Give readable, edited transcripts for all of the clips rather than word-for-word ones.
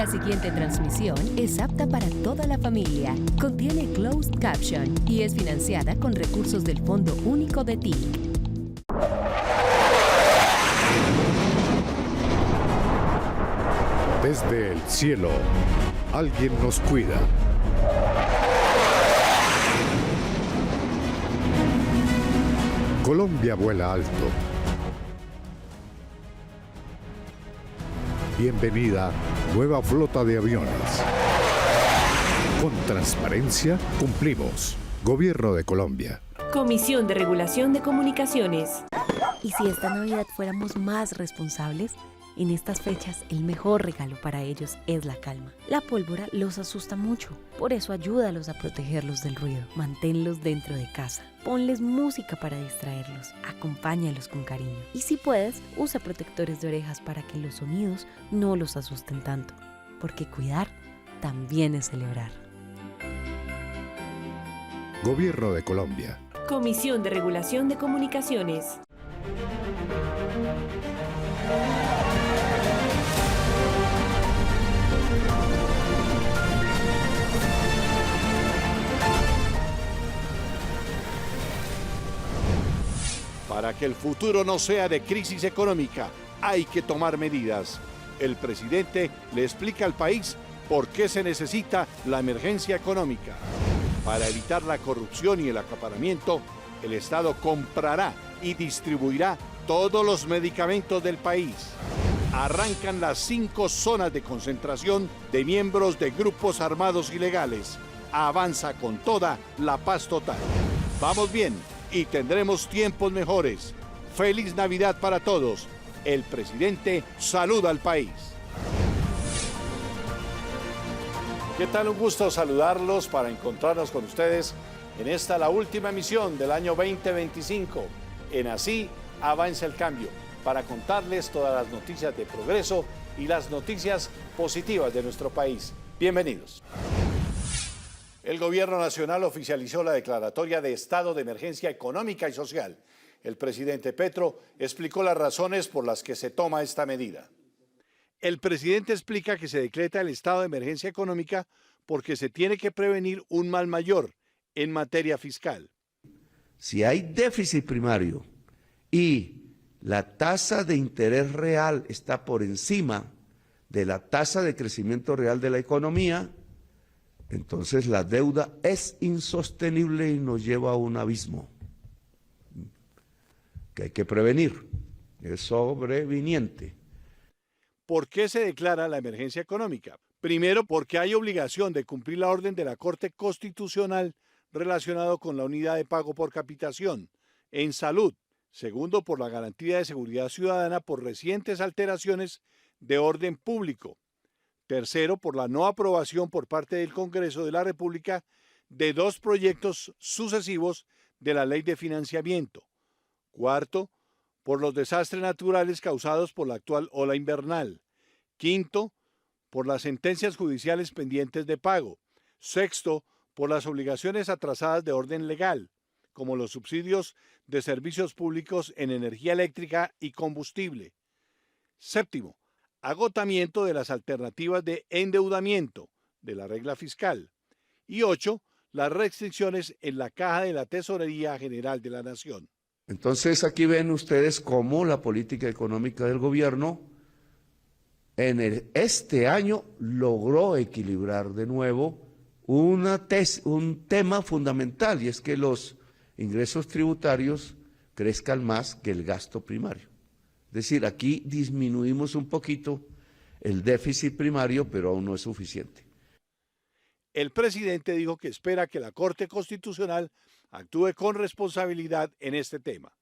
La siguiente transmisión es apta para toda la familia. Contiene closed caption y es financiada con recursos del Fondo Único de TIC. Desde el cielo, alguien nos cuida. Colombia vuela alto. Bienvenida, nueva flota de aviones. Con transparencia, cumplimos. Gobierno de Colombia. Comisión de Regulación de Comunicaciones. ¿Y si esta Navidad fuéramos más responsables? En estas fechas, el mejor regalo para ellos es la calma. La pólvora los asusta mucho, por eso ayúdalos a protegerlos del ruido. Manténlos dentro de casa. Ponles música para distraerlos. Acompáñalos con cariño. Y si puedes, usa protectores de orejas para que los sonidos no los asusten tanto. Porque cuidar también es celebrar. Gobierno de Colombia. Comisión de Regulación de Comunicaciones. Para que el futuro no sea de crisis económica, hay que tomar medidas. El presidente le explica al país por qué se necesita la emergencia económica. Para evitar la corrupción y el acaparamiento, el Estado comprará y distribuirá todos los medicamentos del país. Arrancan las 5 zonas de concentración de miembros de grupos armados ilegales. Avanza con toda la paz total. Vamos bien y tendremos tiempos mejores. Feliz Navidad para todos. El presidente saluda al país. ¿Qué tal? Un gusto saludarlos para encontrarnos con ustedes en esta, la última emisión del año 2025. En Así Avanza el Cambio, para contarles todas las noticias de progreso y las noticias positivas de nuestro país. Bienvenidos. El Gobierno Nacional oficializó la declaratoria de estado de emergencia económica y social. El presidente Petro explicó las razones por las que se toma esta medida. El presidente explica que se decreta el estado de emergencia económica porque se tiene que prevenir un mal mayor en materia fiscal. Si hay déficit primario y la tasa de interés real está por encima de la tasa de crecimiento real de la economía, entonces la deuda es insostenible y nos lleva a un abismo que hay que prevenir, es sobreviniente. ¿Por qué se declara la emergencia económica? Primero, porque hay obligación de cumplir la orden de la Corte Constitucional relacionado con la unidad de pago por capitación en salud. Segundo, por la garantía de seguridad ciudadana por recientes alteraciones de orden público. Tercero, por la no aprobación por parte del Congreso de la República de 2 proyectos sucesivos de la Ley de Financiamiento. Cuarto, por los desastres naturales causados por la actual ola invernal. Quinto, por las sentencias judiciales pendientes de pago. Sexto, por las obligaciones atrasadas de orden legal, como los subsidios de servicios públicos en energía eléctrica y combustible. Séptimo, agotamiento de las alternativas de endeudamiento de la regla fiscal. Y 8, las restricciones en la caja de la Tesorería General de la Nación. Entonces aquí ven ustedes cómo la política económica del gobierno este año logró equilibrar de nuevo un tema fundamental, y es que los ingresos tributarios crezcan más que el gasto primario. Es decir, aquí disminuimos un poquito el déficit primario, pero aún no es suficiente. El presidente dijo que espera que la Corte Constitucional actúe con responsabilidad en este tema.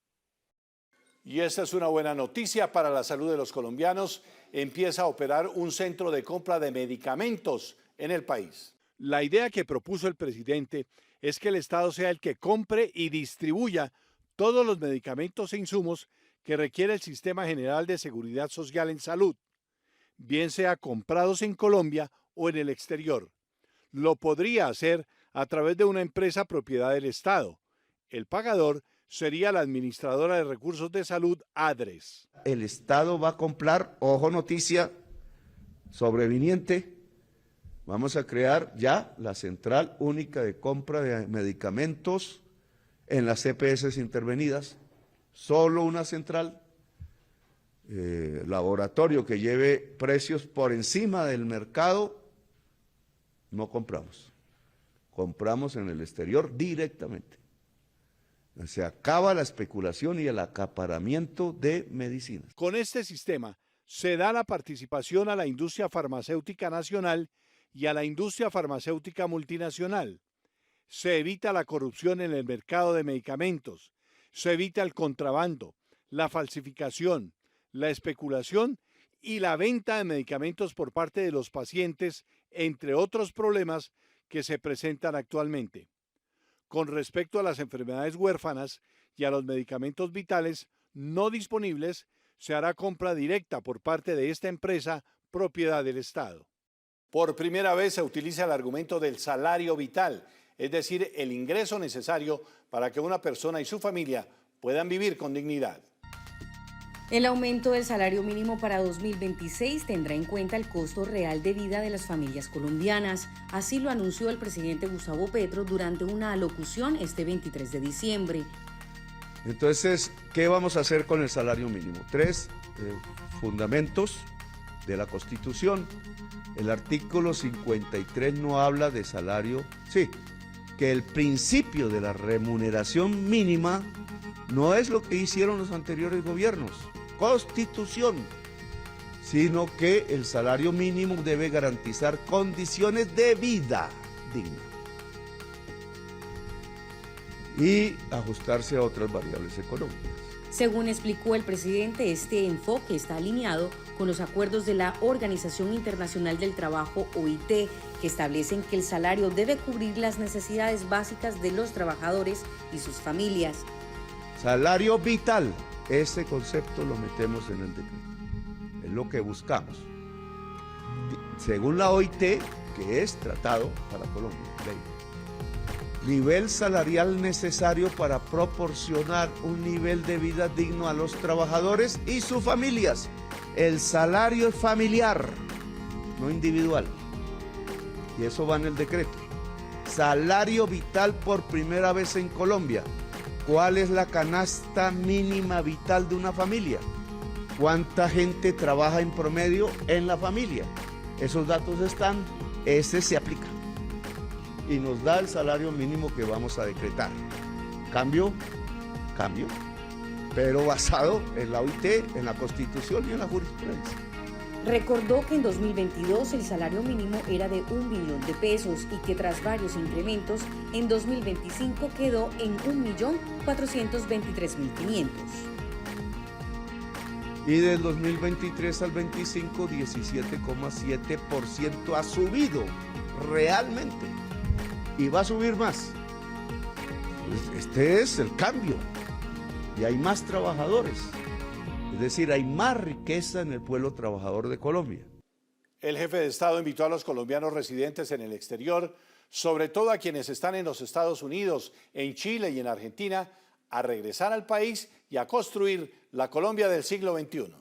Y esta es una buena noticia para la salud de los colombianos. Empieza a operar un centro de compra de medicamentos en el país. La idea que propuso el presidente es que el Estado sea el que compre y distribuya todos los medicamentos e insumos que requiere el Sistema General de Seguridad Social en Salud, bien sea comprados en Colombia o en el exterior. Lo podría hacer a través de una empresa propiedad del Estado. El pagador sería la Administradora de Recursos de Salud, ADRES. El Estado va a comprar, ojo noticia, sobreviniente, vamos a crear ya la central única de compra de medicamentos en las EPS intervenidas, solo una central, laboratorio que lleve precios por encima del mercado, no compramos, compramos en el exterior directamente. Se acaba la especulación y el acaparamiento de medicinas. Con este sistema se da la participación a la industria farmacéutica nacional y a la industria farmacéutica multinacional. Se evita la corrupción en el mercado de medicamentos, se evita el contrabando, la falsificación, la especulación y la venta de medicamentos por parte de los pacientes, entre otros problemas que se presentan actualmente. Con respecto a las enfermedades huérfanas y a los medicamentos vitales no disponibles, se hará compra directa por parte de esta empresa propiedad del Estado. Por primera vez se utiliza el argumento del salario vital, es decir, el ingreso necesario para que una persona y su familia puedan vivir con dignidad. El aumento del salario mínimo para 2026 tendrá en cuenta el costo real de vida de las familias colombianas. Así lo anunció el presidente Gustavo Petro durante una alocución este 23 de diciembre. Entonces, ¿qué vamos a hacer con el salario mínimo? 3 fundamentos de la Constitución. El artículo 53 no habla de salario, sí, que el principio de la remuneración mínima no es lo que hicieron los anteriores gobiernos, Constitución, sino que el salario mínimo debe garantizar condiciones de vida digna y ajustarse a otras variables económicas. Según explicó el presidente, este enfoque está alineado con los acuerdos de la Organización Internacional del Trabajo, OIT, que establecen que el salario debe cubrir las necesidades básicas de los trabajadores y sus familias. Salario vital, ese concepto lo metemos en el decreto, es lo que buscamos. Según la OIT, que es tratado para Colombia, ley. Nivel salarial necesario para proporcionar un nivel de vida digno a los trabajadores y sus familias. El salario es familiar, no individual. Y eso va en el decreto. Salario vital por primera vez en Colombia. ¿Cuál es la canasta mínima vital de una familia? ¿Cuánta gente trabaja en promedio en la familia? Esos datos están, ese se aplica. Y nos da el salario mínimo que vamos a decretar. Cambio, pero basado en la OIT, en la Constitución y en la jurisprudencia. Recordó que en 2022 el salario mínimo era de 1 billón de pesos y que tras varios incrementos, en 2025 quedó en 1.423.500. Y del 2023 al 25, 17,7% ha subido realmente. Y va a subir más. Este es el cambio. Y hay más trabajadores. Es decir, hay más riqueza en el pueblo trabajador de Colombia. El jefe de Estado invitó a los colombianos residentes en el exterior, sobre todo a quienes están en los Estados Unidos, en Chile y en Argentina, a regresar al país y a construir la Colombia del siglo XXI.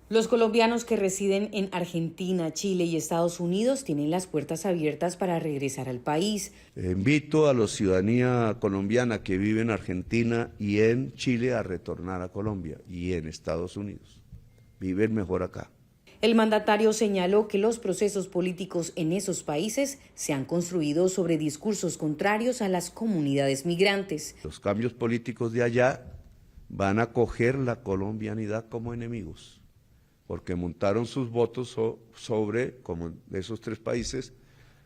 Los colombianos que residen en Argentina, Chile y Estados Unidos tienen las puertas abiertas para regresar al país. Invito a la ciudadanía colombiana que vive en Argentina y en Chile a retornar a Colombia y en Estados Unidos. Viven mejor acá. El mandatario señaló que los procesos políticos en esos países se han construido sobre discursos contrarios a las comunidades migrantes. Los cambios políticos de allá van a coger la colombianidad como enemigos, porque montaron sus votos sobre, como de esos 3 países,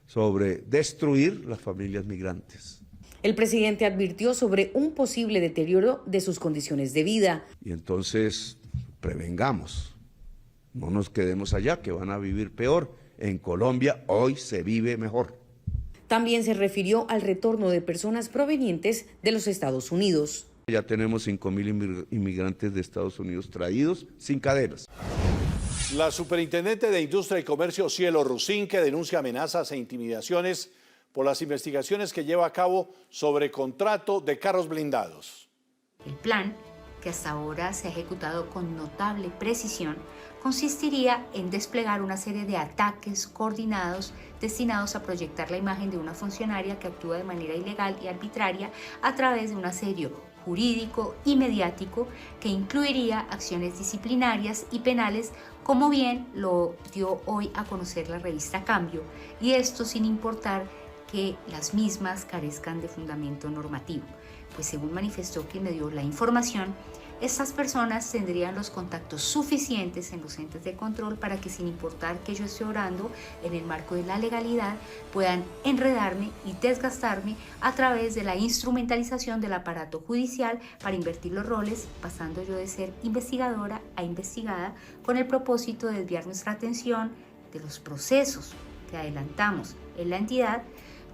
sobre destruir las familias migrantes. El presidente advirtió sobre un posible deterioro de sus condiciones de vida. Y entonces, prevengamos, no nos quedemos allá, que van a vivir peor. En Colombia hoy se vive mejor. También se refirió al retorno de personas provenientes de los Estados Unidos. Ya tenemos 5.000 inmigrantes de Estados Unidos traídos sin cadenas. La superintendente de Industria y Comercio, Cielo Rusín, que denuncia amenazas e intimidaciones por las investigaciones que lleva a cabo sobre contrato de carros blindados. El plan, que hasta ahora se ha ejecutado con notable precisión, consistiría en desplegar una serie de ataques coordinados destinados a proyectar la imagen de una funcionaria que actúa de manera ilegal y arbitraria a través de un asedio jurídico y mediático que incluiría acciones disciplinarias y penales, como bien lo dio hoy a conocer la revista Cambio, y esto sin importar que las mismas carezcan de fundamento normativo. Pues según manifestó quien me dio la información, estas personas tendrían los contactos suficientes en los entes de control para que, sin importar que yo esté obrando en el marco de la legalidad, puedan enredarme y desgastarme a través de la instrumentalización del aparato judicial para invertir los roles, pasando yo de ser investigadora a investigada, con el propósito de desviar nuestra atención de los procesos que adelantamos en la entidad,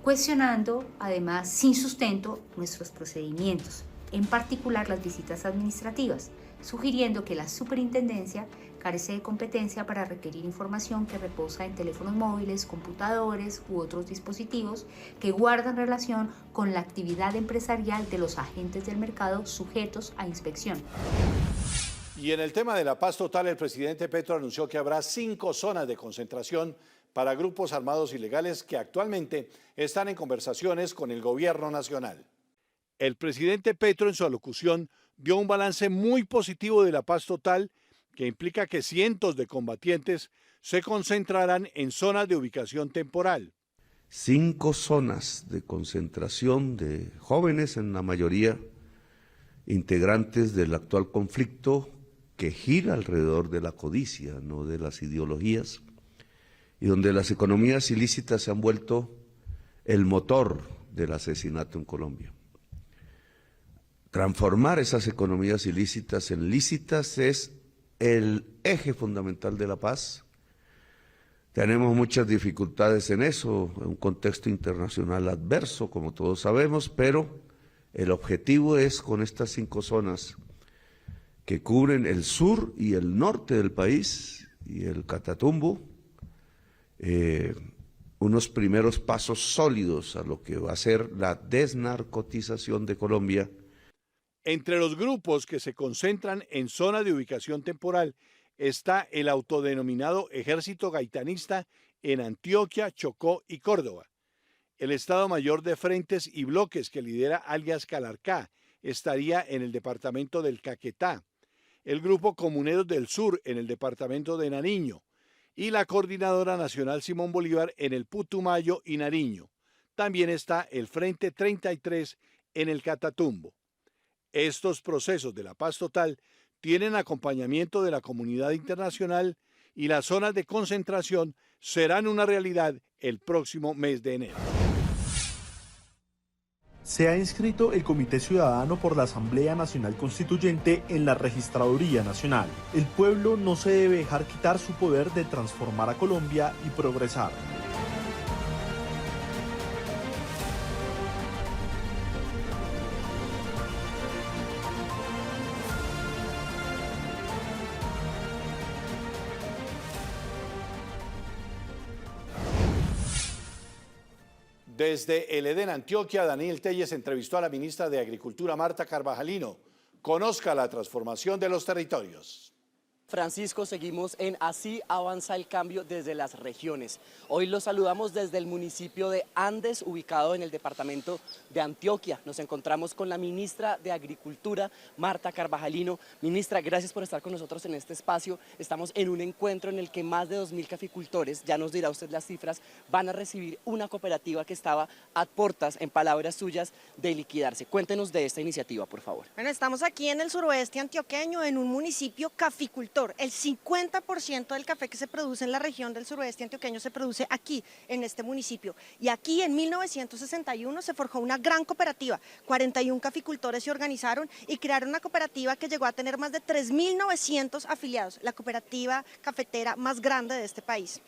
cuestionando además sin sustento nuestros procedimientos, en particular las visitas administrativas, sugiriendo que la superintendencia carece de competencia para requerir información que reposa en teléfonos móviles, computadores u otros dispositivos que guardan relación con la actividad empresarial de los agentes del mercado sujetos a inspección. Y en el tema de la paz total, el presidente Petro anunció que habrá 5 zonas de concentración para grupos armados ilegales que actualmente están en conversaciones con el gobierno nacional. El presidente Petro en su alocución dio un balance muy positivo de la paz total, que implica que cientos de combatientes se concentrarán en zonas de ubicación temporal. 5 zonas de concentración de jóvenes, en la mayoría integrantes del actual conflicto que gira alrededor de la codicia, no de las ideologías, y donde las economías ilícitas se han vuelto el motor del asesinato en Colombia. Transformar esas economías ilícitas en lícitas es el eje fundamental de la paz. Tenemos muchas dificultades en eso, en un contexto internacional adverso, como todos sabemos, pero el objetivo es, con estas 5 zonas que cubren el sur y el norte del país y el Catatumbo, unos primeros pasos sólidos a lo que va a ser la desnarcotización de Colombia. Entre los grupos que se concentran en zona de ubicación temporal está el autodenominado Ejército Gaitanista en Antioquia, Chocó y Córdoba. El Estado Mayor de Frentes y Bloques que lidera alias Calarcá estaría en el departamento del Caquetá, el Grupo Comuneros del Sur en el departamento de Nariño y la Coordinadora Nacional Simón Bolívar en el Putumayo y Nariño. También está el Frente 33 en el Catatumbo. Estos procesos de la paz total tienen acompañamiento de la comunidad internacional y las zonas de concentración serán una realidad el próximo mes de enero. Se ha inscrito el Comité Ciudadano por la Asamblea Nacional Constituyente en la Registraduría Nacional. El pueblo no se debe dejar quitar su poder de transformar a Colombia y progresar. Desde el Edén, Antioquia, Daniel Telles entrevistó a la ministra de Agricultura, Marta Carvajalino. Conozca la transformación de los territorios. Francisco, seguimos en Así avanza el cambio desde las regiones. Hoy los saludamos desde el municipio de Andes, ubicado en el departamento de Antioquia. Nos encontramos con la ministra de Agricultura, Marta Carvajalino. Ministra, gracias por estar con nosotros en este espacio. Estamos en un encuentro en el que más de 2.000 caficultores, ya nos dirá usted las cifras, van a recibir una cooperativa que estaba a puertas, en palabras suyas, de liquidarse. Cuéntenos de esta iniciativa, por favor. Bueno, estamos aquí en el suroeste antioqueño, en un municipio caficultor. El 50% del café que se produce en la región del suroeste antioqueño se produce aquí, en este municipio. Y aquí en 1961 se forjó una gran cooperativa. 41 caficultores se organizaron y crearon una cooperativa que llegó a tener más de 3.900 afiliados, la cooperativa cafetera más grande de este país.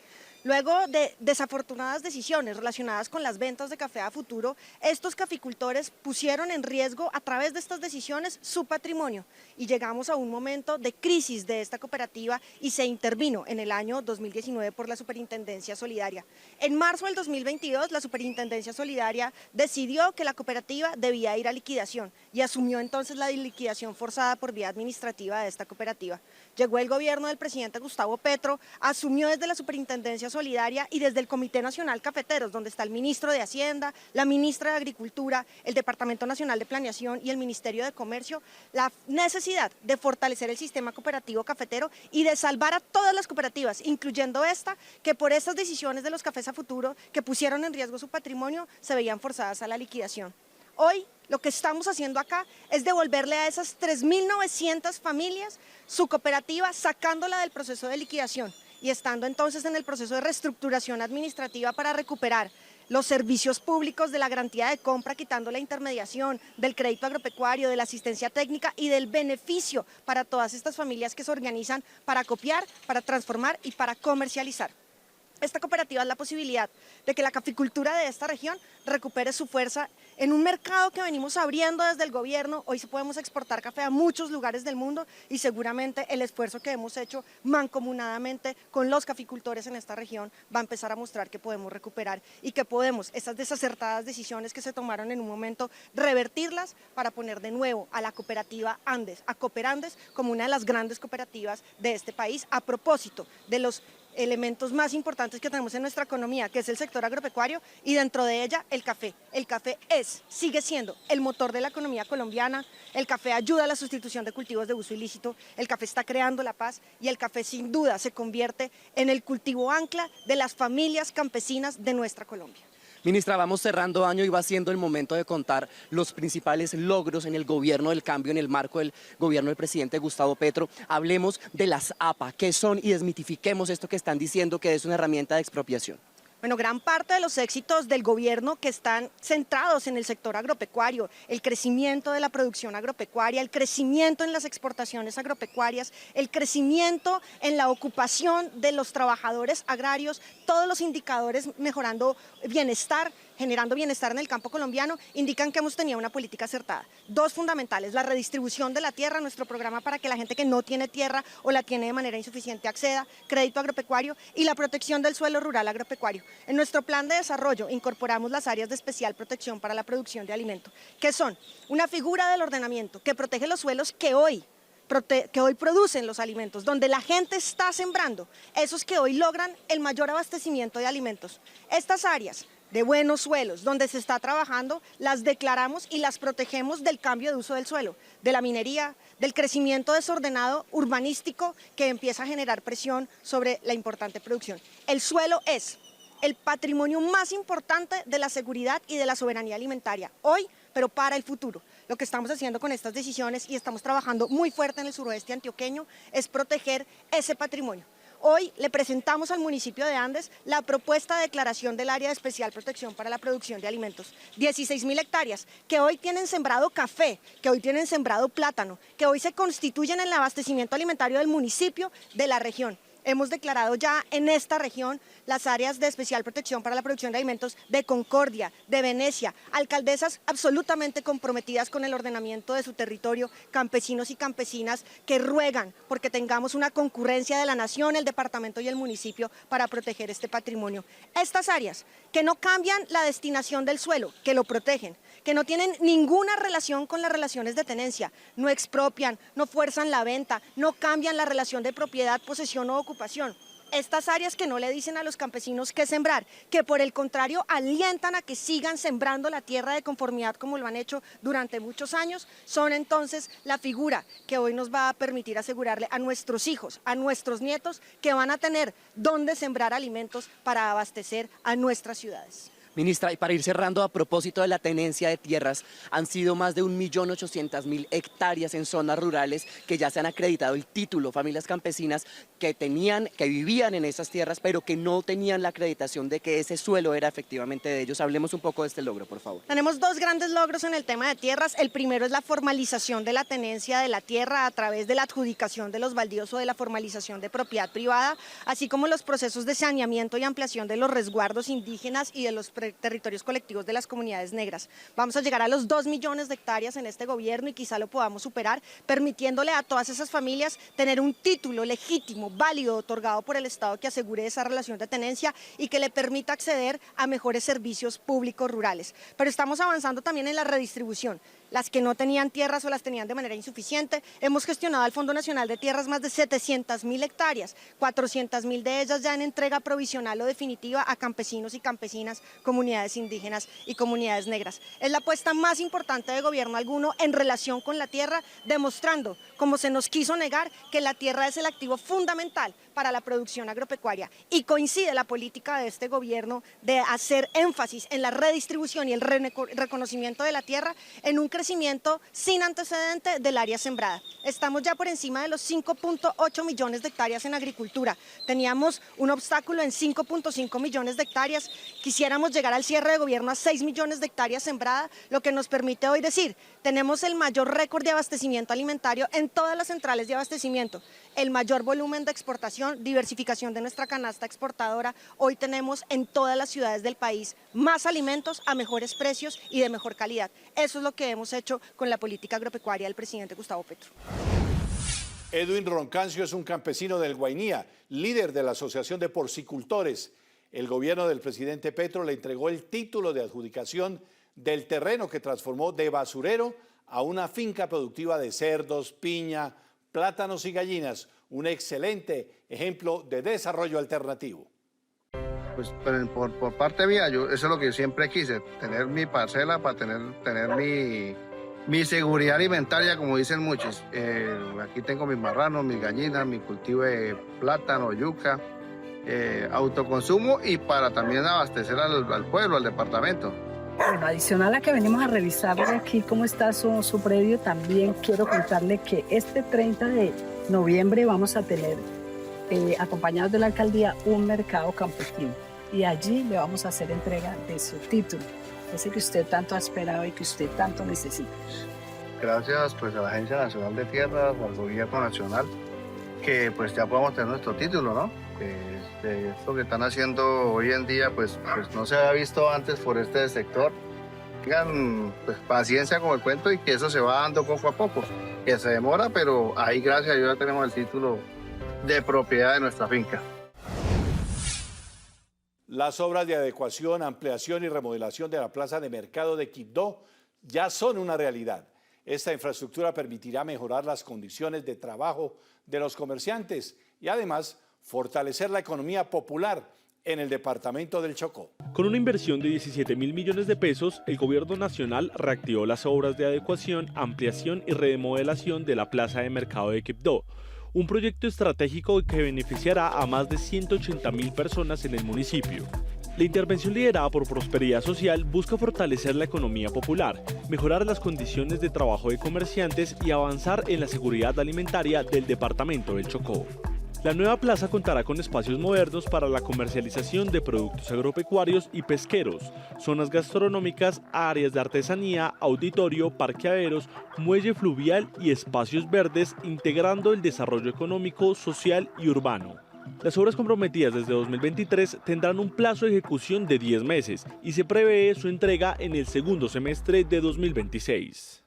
Luego de desafortunadas decisiones relacionadas con las ventas de café a futuro, estos caficultores pusieron en riesgo a través de estas decisiones su patrimonio y llegamos a un momento de crisis de esta cooperativa y se intervino en el año 2019 por la Superintendencia Solidaria. En marzo del 2022 la Superintendencia Solidaria decidió que la cooperativa debía ir a liquidación y asumió entonces la liquidación forzada por vía administrativa de esta cooperativa. Llegó el gobierno del presidente Gustavo Petro, asumió desde la Superintendencia Solidaria y desde el Comité Nacional Cafeteros, donde está el ministro de Hacienda, la ministra de Agricultura, el Departamento Nacional de Planeación y el Ministerio de Comercio, la necesidad de fortalecer el sistema cooperativo cafetero y de salvar a todas las cooperativas, incluyendo esta, que por estas decisiones de los cafés a futuro que pusieron en riesgo su patrimonio, se veían forzadas a la liquidación. Hoy lo que estamos haciendo acá es devolverle a esas 3.900 familias su cooperativa, sacándola del proceso de liquidación y estando entonces en el proceso de reestructuración administrativa para recuperar los servicios públicos de la garantía de compra, quitando la intermediación, del crédito agropecuario, de la asistencia técnica y del beneficio para todas estas familias que se organizan para copiar, para transformar y para comercializar. Esta cooperativa es la posibilidad de que la caficultura de esta región recupere su fuerza en un mercado que venimos abriendo desde el gobierno. Hoy sí podemos exportar café a muchos lugares del mundo y seguramente el esfuerzo que hemos hecho mancomunadamente con los caficultores en esta región va a empezar a mostrar que podemos recuperar y que podemos, esas desacertadas decisiones que se tomaron en un momento, revertirlas para poner de nuevo a la cooperativa Andes, a Cooperandes, como una de las grandes cooperativas de este país, a propósito de los elementos más importantes que tenemos en nuestra economía, que es el sector agropecuario y dentro de ella el café. El café sigue siendo el motor de la economía colombiana, el café ayuda a la sustitución de cultivos de uso ilícito, el café está creando la paz y el café sin duda se convierte en el cultivo ancla de las familias campesinas de nuestra Colombia. Ministra, vamos cerrando año y va siendo el momento de contar los principales logros en el gobierno del cambio, en el marco del gobierno del presidente Gustavo Petro. Hablemos de las APA, qué son y desmitifiquemos esto que están diciendo que es una herramienta de expropiación. Bueno, gran parte de los éxitos del gobierno que están centrados en el sector agropecuario, el crecimiento de la producción agropecuaria, el crecimiento en las exportaciones agropecuarias, el crecimiento en la ocupación de los trabajadores agrarios, todos los indicadores mejorando bienestar, generando bienestar en el campo colombiano, indican que hemos tenido una política acertada. Dos fundamentales, la redistribución de la tierra, nuestro programa para que la gente que no tiene tierra o la tiene de manera insuficiente acceda, crédito agropecuario y la protección del suelo rural agropecuario. En nuestro plan de desarrollo incorporamos las áreas de especial protección para la producción de alimento, que son una figura del ordenamiento que protege los suelos que hoy producen los alimentos, donde la gente está sembrando, esos que hoy logran el mayor abastecimiento de alimentos. Estas áreas de buenos suelos, donde se está trabajando, las declaramos y las protegemos del cambio de uso del suelo, de la minería, del crecimiento desordenado urbanístico que empieza a generar presión sobre la importante producción. El suelo es el patrimonio más importante de la seguridad y de la soberanía alimentaria, hoy, pero para el futuro. Lo que estamos haciendo con estas decisiones y estamos trabajando muy fuerte en el suroeste antioqueño es proteger ese patrimonio. Hoy le presentamos al municipio de Andes la propuesta de declaración del área de especial protección para la producción de alimentos. 16.000 hectáreas que hoy tienen sembrado café, que hoy tienen sembrado plátano, que hoy se constituyen en el abastecimiento alimentario del municipio de la región. Hemos declarado ya en esta región las áreas de especial protección para la producción de alimentos de Concordia, de Venecia, alcaldesas absolutamente comprometidas con el ordenamiento de su territorio, campesinos y campesinas que ruegan porque tengamos una concurrencia de la nación, el departamento y el municipio para proteger este patrimonio. Estas áreas que no cambian la destinación del suelo, que lo protegen, que no tienen ninguna relación con las relaciones de tenencia, no expropian, no fuerzan la venta, no cambian la relación de propiedad, posesión o ocupación. Estas áreas que no le dicen a los campesinos qué sembrar, que por el contrario alientan a que sigan sembrando la tierra de conformidad como lo han hecho durante muchos años, son entonces la figura que hoy nos va a permitir asegurarle a nuestros hijos, a nuestros nietos, que van a tener dónde sembrar alimentos para abastecer a nuestras ciudades. Ministra, y para ir cerrando, a propósito de la tenencia de tierras, han sido más de 1.800.000 hectáreas en zonas rurales que ya se han acreditado el título, familias campesinas que vivían en esas tierras, pero que no tenían la acreditación de que ese suelo era efectivamente de ellos. Hablemos un poco de este logro, por favor. Tenemos dos grandes logros en el tema de tierras. El primero es la formalización de la tenencia de la tierra a través de la adjudicación de los baldíos o de la formalización de propiedad privada, así como los procesos de saneamiento y ampliación de los resguardos indígenas y de los territorios colectivos de las comunidades negras. Vamos a llegar a los 2 millones de hectáreas en este gobierno y quizá lo podamos superar, permitiéndole a todas esas familias tener un título legítimo, válido, otorgado por el Estado que asegure esa relación de tenencia y que le permita acceder a mejores servicios públicos rurales. Pero estamos avanzando también en la redistribución. Las que no tenían tierras o las tenían de manera insuficiente, hemos gestionado al Fondo Nacional de Tierras más de 700.000 hectáreas, 400.000 de ellas ya en entrega provisional o definitiva a campesinos y campesinas, comunidades indígenas y comunidades negras. Es la apuesta más importante de gobierno alguno en relación con la tierra, demostrando, como se nos quiso negar, que la tierra es el activo fundamental para la producción agropecuaria, y coincide la política de este gobierno de hacer énfasis en la redistribución y el reconocimiento de la tierra en un crecimiento sin antecedente del área sembrada. Estamos ya por encima de los 5.8 millones de hectáreas en agricultura. Teníamos un obstáculo en 5.5 millones de hectáreas. Quisiéramos llegar al cierre de gobierno a 6 millones de hectáreas sembradas, lo que nos permite hoy decir, tenemos el mayor récord de abastecimiento alimentario en todas las centrales de abastecimiento, el mayor volumen de exportación, diversificación de nuestra canasta exportadora. Hoy tenemos en todas las ciudades del país más alimentos a mejores precios y de mejor calidad. Eso es lo que hemos hecho con la política agropecuaria del presidente Gustavo Petro. Edwin Roncancio es un campesino del Guainía, líder de la Asociación de Porcicultores. El gobierno del presidente Petro le entregó el título de adjudicación del terreno que transformó de basurero a una finca productiva de cerdos, piña, plátanos y gallinas, un excelente ejemplo de desarrollo alternativo. Pues por parte mía, eso es lo que siempre quise, tener mi parcela para tener mi seguridad alimentaria, como dicen muchos. Aquí tengo mis marranos, mis gallinas, mi cultivo de plátano, yuca, autoconsumo y para también abastecer al pueblo, al departamento. Bueno, adicional a que venimos a revisar aquí cómo está su predio, también quiero contarle que este 30 de noviembre vamos a tener, acompañados de la alcaldía, un mercado campesino y allí le vamos a hacer entrega de su título, ese que usted tanto ha esperado y que usted tanto necesita. Gracias pues a la Agencia Nacional de Tierras, al gobierno nacional, que pues ya podemos tener nuestro título, ¿no? Esto que están haciendo hoy en día pues no se había visto antes por este sector. Tengan pues paciencia con el cuento y que eso se va dando poco a poco, que se demora, pero ahí gracias a Dios ya tenemos el título de propiedad de nuestra finca. Las obras de adecuación, ampliación y remodelación de la plaza de mercado de Quibdó ya son una realidad. Esta infraestructura permitirá mejorar las condiciones de trabajo de los comerciantes y además fortalecer la economía popular en el departamento del Chocó. Con una inversión de 17.000 millones de pesos, el gobierno nacional reactivó las obras de adecuación, ampliación y remodelación de la plaza de mercado de Quibdó, un proyecto estratégico que beneficiará a más de 180.000 personas en el municipio. La intervención liderada por Prosperidad Social busca fortalecer la economía popular, mejorar las condiciones de trabajo de comerciantes y avanzar en la seguridad alimentaria del departamento del Chocó. La nueva plaza contará con espacios modernos para la comercialización de productos agropecuarios y pesqueros, zonas gastronómicas, áreas de artesanía, auditorio, parqueaderos, muelle fluvial y espacios verdes, integrando el desarrollo económico, social y urbano. Las obras comprometidas desde 2023 tendrán un plazo de ejecución de 10 meses y se prevé su entrega en el segundo semestre de 2026.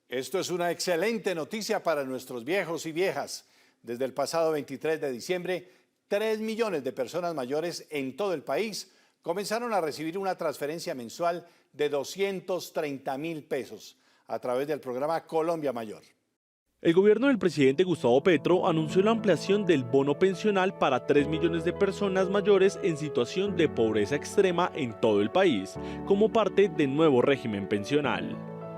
Esto es una excelente noticia para nuestros viejos y viejas. Desde el pasado 23 de diciembre, 3 millones de personas mayores en todo el país comenzaron a recibir una transferencia mensual de 230.000 pesos a través del programa Colombia Mayor. El gobierno del presidente Gustavo Petro anunció la ampliación del bono pensional para 3 millones de personas mayores en situación de pobreza extrema en todo el país, como parte del nuevo régimen pensional.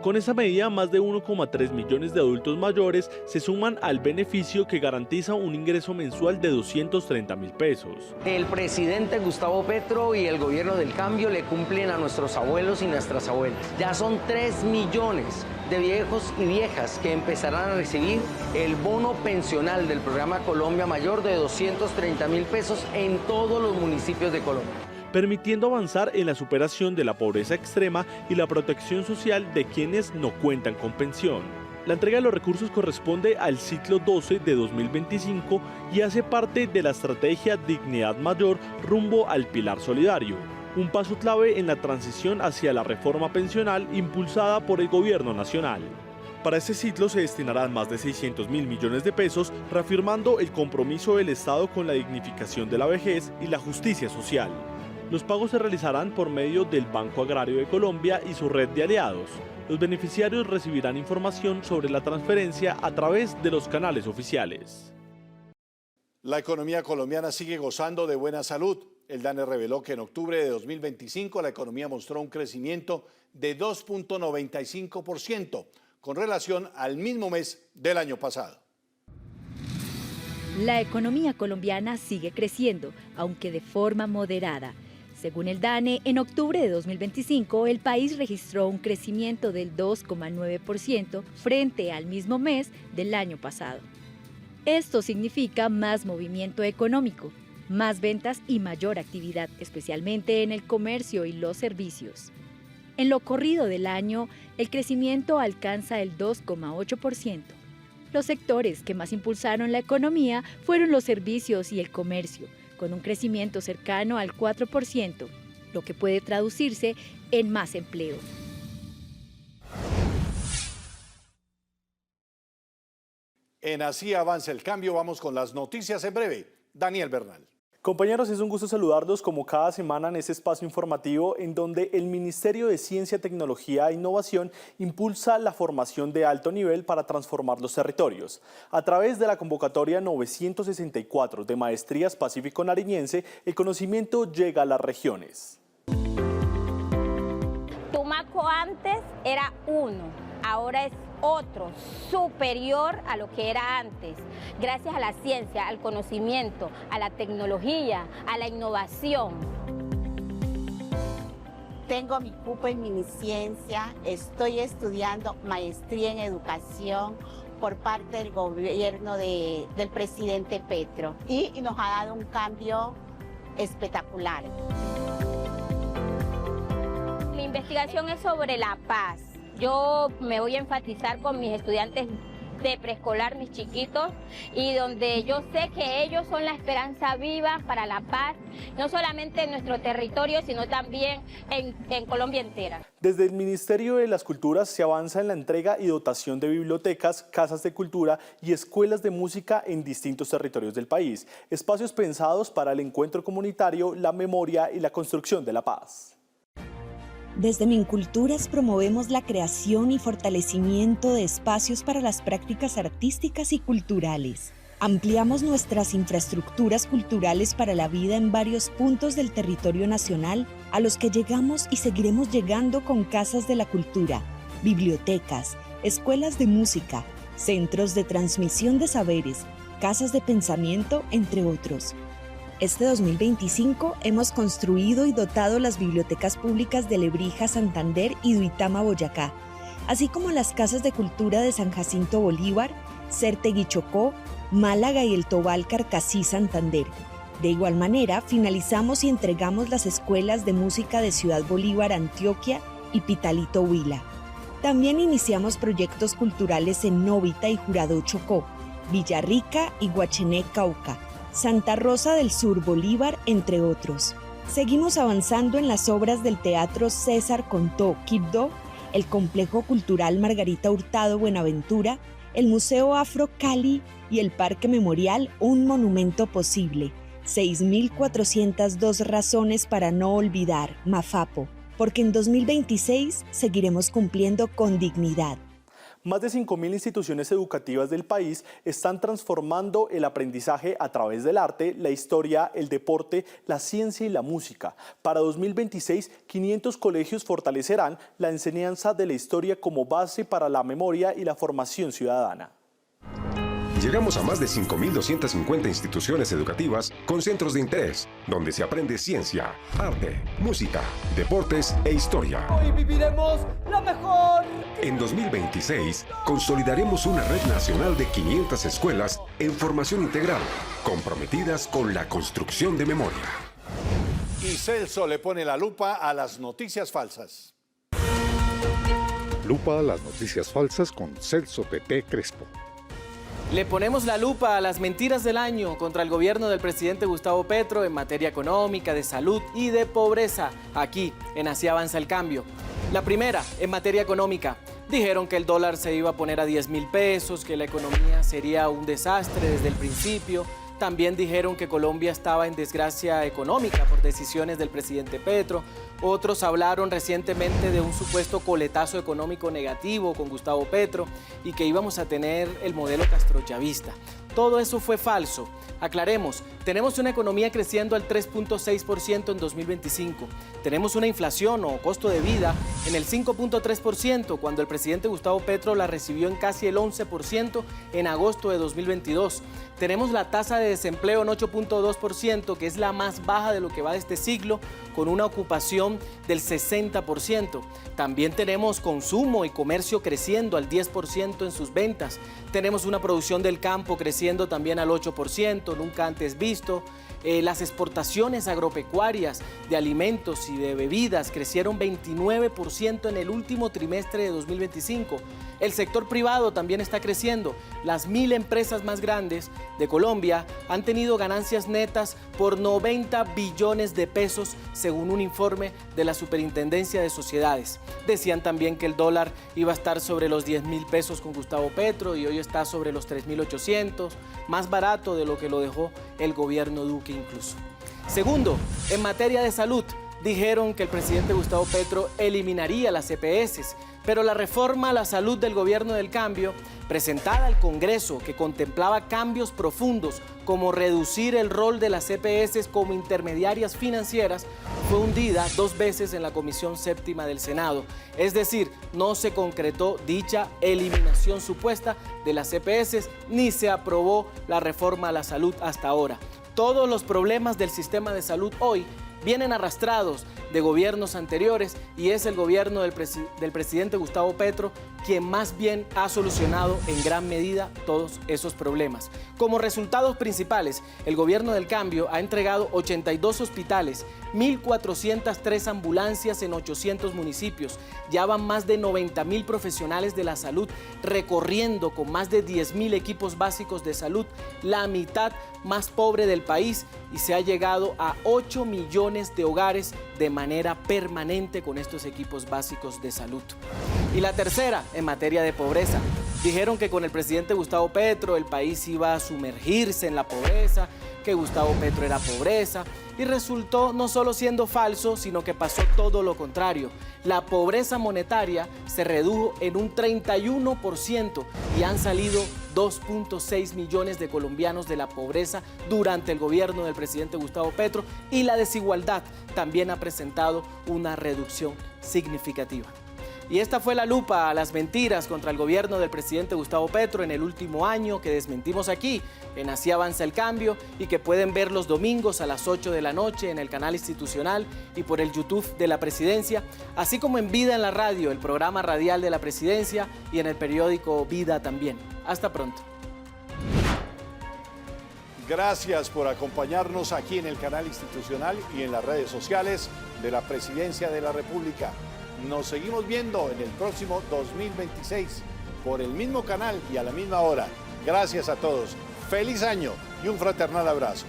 Con esa medida, más de 1,3 millones de adultos mayores se suman al beneficio que garantiza un ingreso mensual de 230.000 pesos. El presidente Gustavo Petro y el gobierno del cambio le cumplen a nuestros abuelos y nuestras abuelas. Ya son 3 millones de viejos y viejas que empezarán a recibir el bono pensional del programa Colombia Mayor de 230.000 pesos en todos los municipios de Colombia, permitiendo avanzar en la superación de la pobreza extrema y la protección social de quienes no cuentan con pensión. La entrega de los recursos corresponde al ciclo 12 de 2025 y hace parte de la estrategia Dignidad Mayor rumbo al Pilar Solidario, un paso clave en la transición hacia la reforma pensional impulsada por el Gobierno Nacional. Para este ciclo se destinarán más de 600.000 millones de pesos, reafirmando el compromiso del Estado con la dignificación de la vejez y la justicia social. Los pagos se realizarán por medio del Banco Agrario de Colombia y su red de aliados. Los beneficiarios recibirán información sobre la transferencia a través de los canales oficiales. La economía colombiana sigue gozando de buena salud. El DANE reveló que en octubre de 2025 la economía mostró un crecimiento de 2,95% con relación al mismo mes del año pasado. La economía colombiana sigue creciendo, aunque de forma moderada. Según el DANE, en octubre de 2025 el país registró un crecimiento del 2,9% frente al mismo mes del año pasado. Esto significa más movimiento económico, más ventas y mayor actividad, especialmente en el comercio y los servicios. En lo corrido del año, el crecimiento alcanza el 2,8%. Los sectores que más impulsaron la economía fueron los servicios y el comercio, con un crecimiento cercano al 4%, lo que puede traducirse en más empleo. En Así Avanza el Cambio vamos con las noticias en breve. Daniel Bernal. Compañeros, es un gusto saludarlos como cada semana en este espacio informativo en donde el Ministerio de Ciencia, Tecnología e Innovación impulsa la formación de alto nivel para transformar los territorios. A través de la convocatoria 964 de Maestrías Pacífico Nariñense, el conocimiento llega a las regiones. Tumaco antes era uno, ahora es otro, superior a lo que era antes, gracias a la ciencia, al conocimiento, a la tecnología, a la innovación. Tengo mi cupo en miniciencia, estoy estudiando maestría en educación por parte del gobierno del presidente Petro y nos ha dado un cambio espectacular. Mi investigación es sobre la paz. Yo me voy a enfatizar con mis estudiantes de preescolar, mis chiquitos, y donde yo sé que ellos son la esperanza viva para la paz, no solamente en nuestro territorio, sino también en Colombia entera. Desde el Ministerio de las Culturas se avanza en la entrega y dotación de bibliotecas, casas de cultura y escuelas de música en distintos territorios del país, espacios pensados para el encuentro comunitario, la memoria y la construcción de la paz. Desde Minculturas promovemos la creación y fortalecimiento de espacios para las prácticas artísticas y culturales. Ampliamos nuestras infraestructuras culturales para la vida en varios puntos del territorio nacional, a los que llegamos y seguiremos llegando con casas de la cultura, bibliotecas, escuelas de música, centros de transmisión de saberes, casas de pensamiento, entre otros. Este 2025 hemos construido y dotado las bibliotecas públicas de Lebrija, Santander y Duitama, Boyacá, así como las casas de cultura de San Jacinto Bolívar, Certegui Chocó, Málaga y el Tobal Carcasí, Santander. De igual manera, finalizamos y entregamos las escuelas de música de Ciudad Bolívar, Antioquia y Pitalito, Huila. También iniciamos proyectos culturales en Novita y Jurado, Chocó, Villarrica y Guachené, Cauca, Santa Rosa del Sur, Bolívar, entre otros. Seguimos avanzando en las obras del Teatro César Contó, Quibdó, el Complejo Cultural Margarita Hurtado, Buenaventura, el Museo Afro Cali y el Parque Memorial Un Monumento Posible. 6.402 razones para no olvidar, Mafapo, porque en 2026 seguiremos cumpliendo con dignidad. Más de 5.000 instituciones educativas del país están transformando el aprendizaje a través del arte, la historia, el deporte, la ciencia y la música. Para 2026, 500 colegios fortalecerán la enseñanza de la historia como base para la memoria y la formación ciudadana. Llegamos a más de 5.250 instituciones educativas con centros de interés, donde se aprende ciencia, arte, música, deportes e historia. Hoy viviremos la mejor. En 2026, consolidaremos una red nacional de 500 escuelas en formación integral, comprometidas con la construcción de memoria. Y Celso le pone la lupa a las noticias falsas. Lupa a las noticias falsas con Celso Pepe Crespo. Le ponemos la lupa a las mentiras del año contra el gobierno del presidente Gustavo Petro en materia económica, de salud y de pobreza, aquí en Así Avanza el Cambio. La primera, en materia económica. Dijeron que el dólar se iba a poner a 10.000 pesos, que la economía sería un desastre desde el principio. También dijeron que Colombia estaba en desgracia económica por decisiones del presidente Petro. Otros hablaron recientemente de un supuesto coletazo económico negativo con Gustavo Petro y que íbamos a tener el modelo castrochavista. Todo eso fue falso. Aclaremos, tenemos una economía creciendo al 3.6% en 2025. Tenemos una inflación o costo de vida en el 5.3% cuando el presidente Gustavo Petro la recibió en casi el 11% en agosto de 2022. Tenemos la tasa de desempleo en 8.2%, que es la más baja de lo que va de este siglo, con una ocupación del 60%. También tenemos consumo y comercio creciendo al 10% en sus ventas. Tenemos una producción del campo creciendo también al 8%, nunca antes visto. Las exportaciones agropecuarias de alimentos y de bebidas crecieron 29% en el último trimestre de 2025. El sector privado también está creciendo. Las 1.000 empresas más grandes de Colombia han tenido ganancias netas por 90 billones de pesos, según un informe de la Superintendencia de Sociedades. Decían también que el dólar iba a estar sobre los 10.000 pesos con Gustavo Petro y hoy está sobre los 3.800, más barato de lo que lo dejó el gobierno Duque incluso. Segundo, en materia de salud, dijeron que el presidente Gustavo Petro eliminaría las EPS, pero la reforma a la salud del gobierno del cambio, presentada al Congreso, que contemplaba cambios profundos como reducir el rol de las EPS como intermediarias financieras, fue hundida 2 veces en la Comisión Séptima del Senado. Es decir, no se concretó dicha eliminación supuesta de las EPS ni se aprobó la reforma a la salud hasta ahora. Todos los problemas del sistema de salud hoy vienen arrastrados de gobiernos anteriores y es el gobierno del presidente Gustavo Petro quien más bien ha solucionado en gran medida todos esos problemas. Como resultados principales, el gobierno del cambio ha entregado 82 hospitales, 1.403 ambulancias en 800 municipios. Ya van más de 90.000 profesionales de la salud recorriendo con más de 10.000 equipos básicos de salud, la mitad más pobre del país, y se ha llegado a 8 millones de hogares de manera permanente con estos equipos básicos de salud. Y la tercera, en materia de pobreza. Dijeron que con el presidente Gustavo Petro el país iba a sumergirse en la pobreza, que Gustavo Petro era pobreza, y resultó no solo siendo falso, sino que pasó todo lo contrario. La pobreza monetaria se redujo en un 31% y han salido 2.6 millones de colombianos de la pobreza durante el gobierno del presidente Gustavo Petro, y la desigualdad también ha presentado una reducción significativa. Y esta fue la lupa a las mentiras contra el gobierno del presidente Gustavo Petro en el último año, que desmentimos aquí en Así Avanza el Cambio y que pueden ver los domingos a las 8 de la noche en el canal institucional y por el YouTube de la Presidencia, así como en Vida en la Radio, el programa radial de la Presidencia, y en el periódico Vida también. Hasta pronto. Gracias por acompañarnos aquí en el canal institucional y en las redes sociales de la Presidencia de la República. Nos seguimos viendo en el próximo 2026 por el mismo canal y a la misma hora. Gracias a todos. Feliz año y un fraternal abrazo.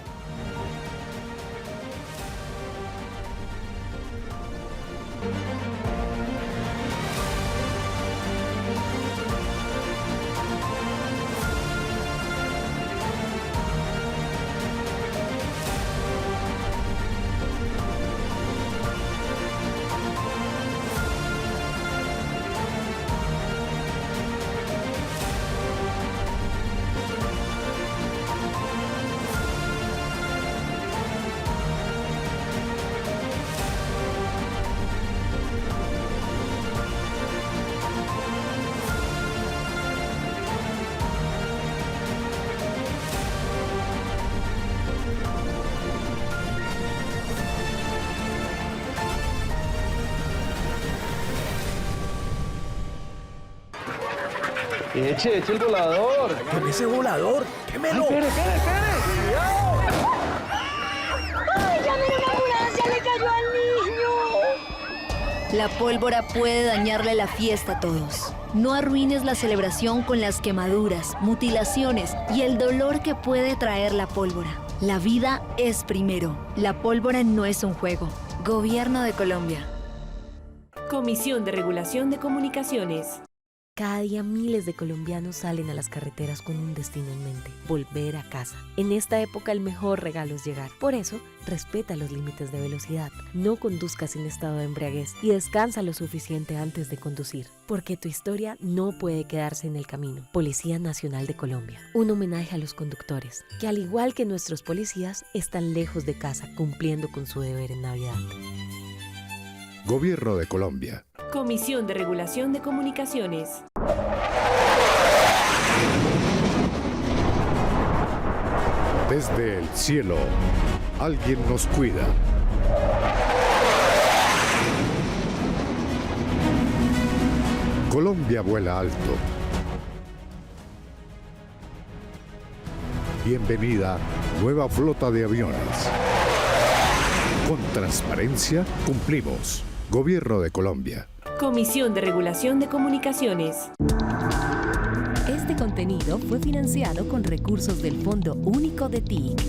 Eche el volador. ¿Qué ese volador? ¡Quémelo! Espere. ¡Cuidado! ¡Ay, llamen una ambulancia! ¡Le cayó al niño! La pólvora puede dañarle la fiesta a todos. No arruines la celebración con las quemaduras, mutilaciones y el dolor que puede traer la pólvora. La vida es primero. La pólvora no es un juego. Gobierno de Colombia. Comisión de Regulación de Comunicaciones. Cada día miles de colombianos salen a las carreteras con un destino en mente: volver a casa. En esta época el mejor regalo es llegar. Por eso, respeta los límites de velocidad, no conduzcas sin estado de embriaguez y descansa lo suficiente antes de conducir, porque tu historia no puede quedarse en el camino. Policía Nacional de Colombia, un homenaje a los conductores, que al igual que nuestros policías, están lejos de casa cumpliendo con su deber en Navidad. Gobierno de Colombia. Comisión de Regulación de Comunicaciones. Desde el cielo, alguien nos cuida. Colombia vuela alto. Bienvenida, nueva flota de aviones. Con transparencia, cumplimos. Gobierno de Colombia. Comisión de Regulación de Comunicaciones. Este contenido fue financiado con recursos del Fondo Único de TIC.